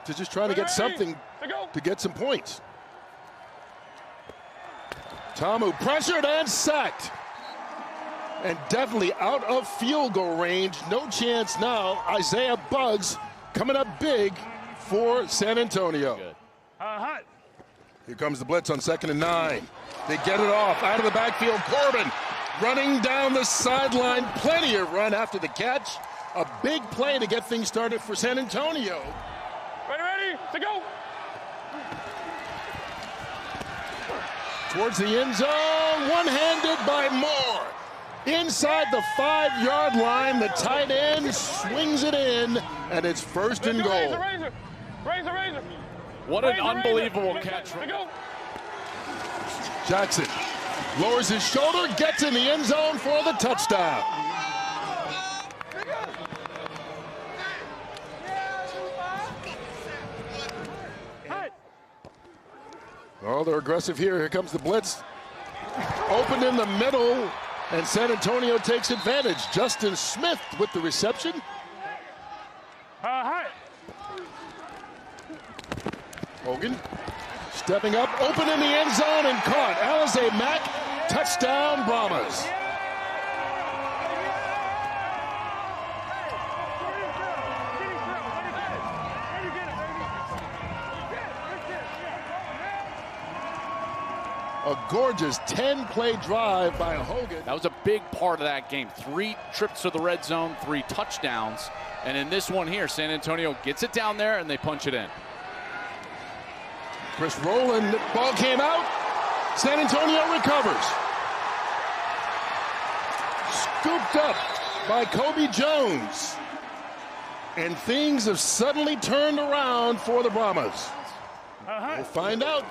to just trying to get something to get some points. Tamu pressured and sacked. And definitely out of field goal range. No chance now. Isaiah Buggs coming up big for San Antonio. Good. Here comes the blitz on 2nd and 9. They get it off out of the backfield. Corbin running down the sideline. Plenty of run after the catch. A big play to get things started for San Antonio. Ready, to go. Towards the end zone, one-handed by Moore. Inside the 5-yard line, the tight end swings it in, and it's 1st and goal. Razor. What an unbelievable catch. Jackson lowers his shoulder, gets in the end zone for the touchdown. Oh, they're aggressive here. Here comes the blitz. Open in the middle, and San Antonio takes advantage. Justin Smith with the reception. Hogan stepping up, open in the end zone, and caught. Alize Mack, touchdown Brahmas. A gorgeous 10-play drive by Hogan. That was a big part of that game. 3 trips to the red zone, 3 touchdowns. And in this one here, San Antonio gets it down there and they punch it in. Chris Rowland, ball came out. San Antonio recovers. Scooped up by Kobe Jones. And things have suddenly turned around for the Brahmas. We'll find out.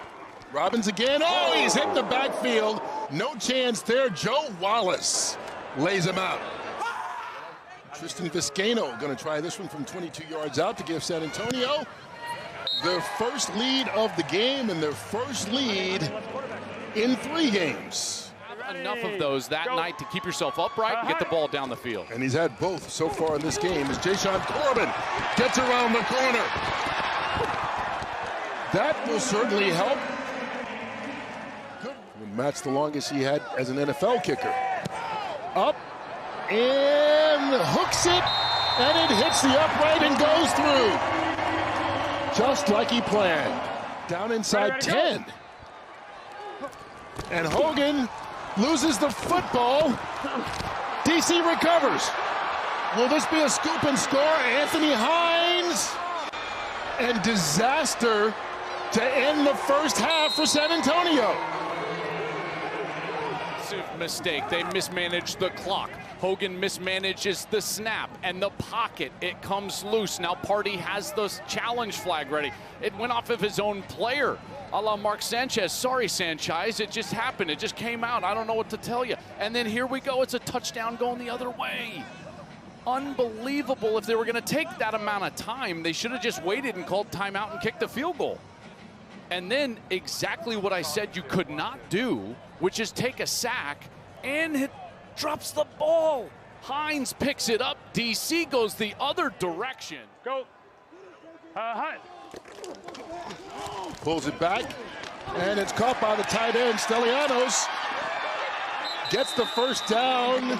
Robbins again. Oh, he's hit the backfield. No chance there. Joe Wallace lays him out. Tristan Viscano going to try this one from 22 yards out to give San Antonio their first lead of the game and their first lead in 3 games. Enough of those that night to keep yourself upright and get the ball down the field. And he's had both so far in this game as Jashawn Corbin gets around the corner. That will certainly help. Match the longest he had as an NFL kicker. Up and hooks it, and it hits the upright and goes through. Just like he planned. Down inside 10. And Hogan loses the football. DC recovers. Will this be a scoop and score? Anthony Hines. And disaster to end the first half for San Antonio. Mistake. They mismanaged the clock. Hogan mismanages the snap and the pocket. It comes loose. Now Party has the challenge flag ready. It went off of his own player, a la Mark Sanchez. Sorry, Sanchez. It just happened. It just came out. I don't know what to tell you. And then here we go. It's a touchdown going the other way. Unbelievable. If they were going to take that amount of time, they should have just waited and called timeout and kicked the field goal. And then exactly what I said you could not do, which is take a sack, and it drops the ball. Hines picks it up. DC goes the other direction. Go. Pulls it back, and it's caught by the tight end. Stelianos gets the first down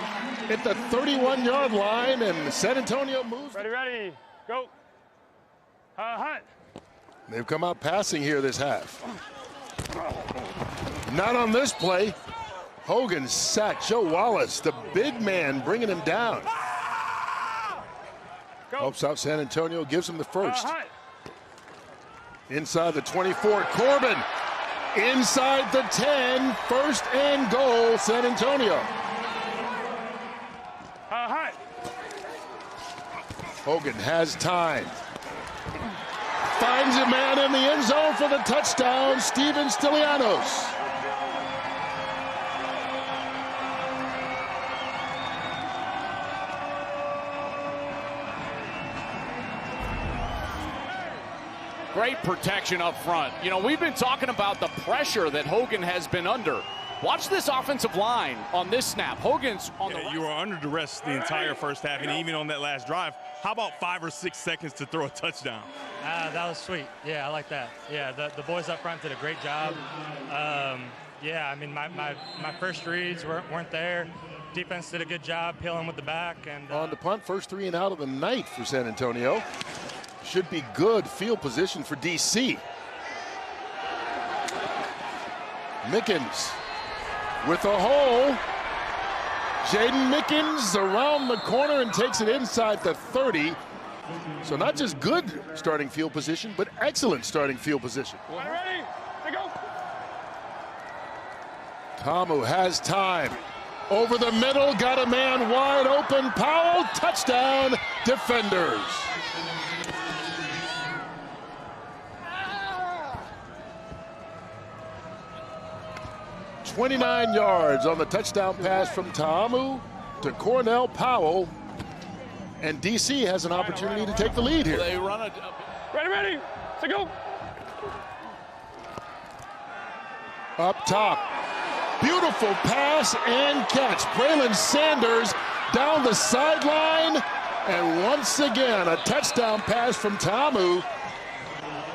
at the 31-yard line, and San Antonio moves. Ready, go. They've come out passing here this half. Not on this play. Hogan sacked Joe Wallace, the big man, bringing him down. Helps out San Antonio, gives him the first. Inside the 24, Corbin. Inside the 10, 1st and goal, San Antonio. Hogan has time. Finds a man in the end zone for the touchdown, Steven Stelianos. Great protection up front. You know, we've been talking about the pressure that Hogan has been under. Watch this offensive line on this snap. Hogan's on the right. You were under duress the entire first half, and even on that last drive. How about 5 or 6 seconds to throw a touchdown? That was sweet. Yeah, I like that. Yeah, the boys up front did a great job. Yeah, I mean, my first reads weren't there. Defense did a good job peeling with the back. And on the punt, first 3 and out of the night for San Antonio. Should be good field position for DC. Mickens with a hole. Jaden Mickens around the corner and takes it inside the 30. So not just good starting field position, but excellent starting field position. Ready? To go. Tamu has time. Over the middle, got a man wide open. Powell, touchdown, Defenders. "29 yards on the touchdown pass from Tamu to Cornell Powell. And DC has an opportunity to take the lead here. They run a... Ready? To go. Up top. Beautiful pass and catch. Braylon Sanders down the sideline. And once again, a touchdown pass from Tamu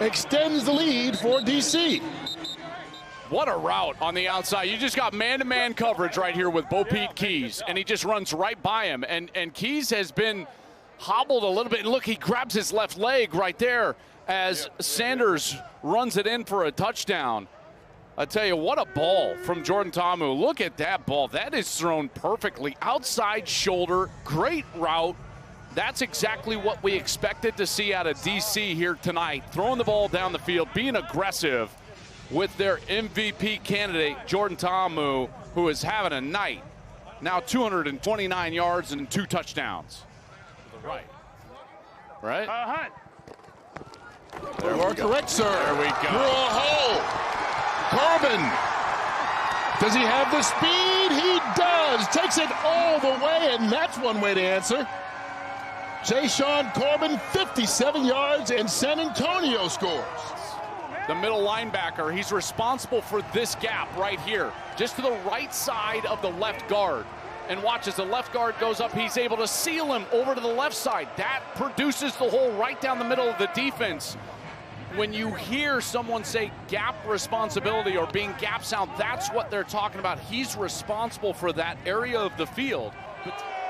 extends the lead for DC. What a route on the outside. You just got man-to-man coverage right here with Bo Pete Keys, and he just runs right by him. And Keys has been hobbled a little bit. And look, he grabs his left leg right there as Sanders runs it in for a touchdown. I tell you, what a ball from Jordan Tamu. Look at that ball. That is thrown perfectly. Outside shoulder, great route. That's exactly what we expected to see out of DC here tonight. Throwing the ball down the field, being aggressive with their MVP candidate, Jordan Tamu, who is having a night. Now 229 yards and 2 touchdowns. To the right. Right? Hunt. You are correct, sir. There we go. Through a hole. Corbin. Does he have the speed? He does. Takes it all the way, and that's one way to answer. Jaysean Corbin, 57 yards, and San Antonio scores. The middle linebacker, he's responsible for this gap right here, just to the right side of the left guard. And watch as the left guard goes up, he's able to seal him over to the left side. That produces the hole right down the middle of the defense. When you hear someone say gap responsibility or being gap sound, that's what they're talking about. He's responsible for that area of the field.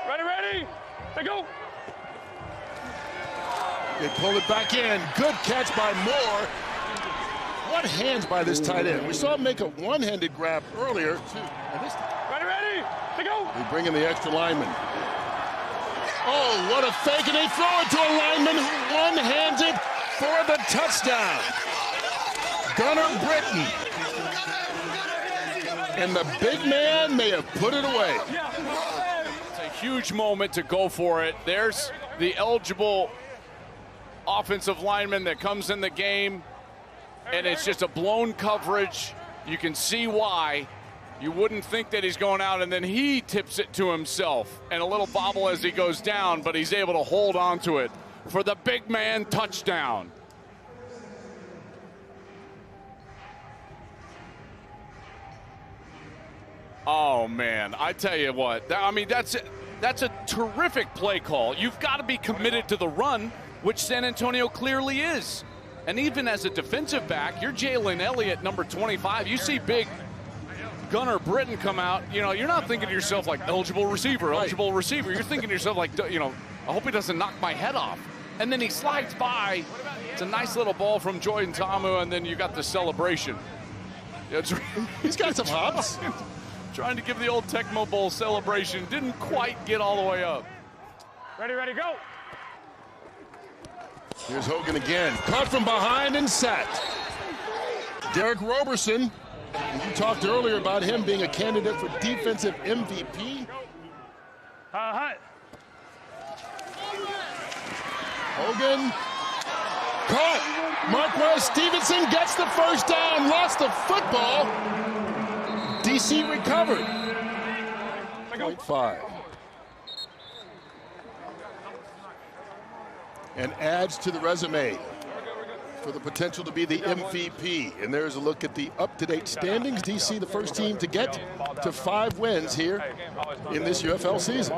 Ready? To go. They pull it back in. Good catch by Moore. What hands by this tight end? We saw him make a one-handed grab earlier. Ready? To go. They bring in the extra lineman. Oh, what a fake, and they throw it to a lineman who one-hands it for the touchdown. Gunnar Britton. And the big man may have put it away. It's a huge moment to go for it. There's the eligible offensive lineman that comes in the game, and it's just a blown coverage. You can see why. You wouldn't think that he's going out, and then he tips it to himself. And a little bobble as he goes down, but he's able to hold on to it for the big man touchdown. Oh, man, I tell you what. I mean, that's a terrific play call. You've got to be committed to the run, which San Antonio clearly is. And even as a defensive back, you're Jalen Elliott, number 25. You see big Gunnar Britton come out. You know, you're not thinking to yourself like eligible receiver. You're thinking to yourself like, you know, I hope he doesn't knock my head off. And then he slides by. It's a nice little ball from Jordan Tamu, and then you got the celebration. He's got some hops. Trying to give the old Tecmo Bowl celebration. Didn't quite get all the way up. Ready, go. Here's Hogan again. Caught from behind and sacked. Derek Roberson. You talked earlier about him being a candidate for defensive MVP. Hunt. Hogan. Caught. Marquez Stevenson gets the first down. Lost the football. DC recovered. 0.5. And adds to the resume. for the potential to be the MVP. And there's a look at the up-to-date standings. DC, the first team to get to 5 wins here in this UFL season.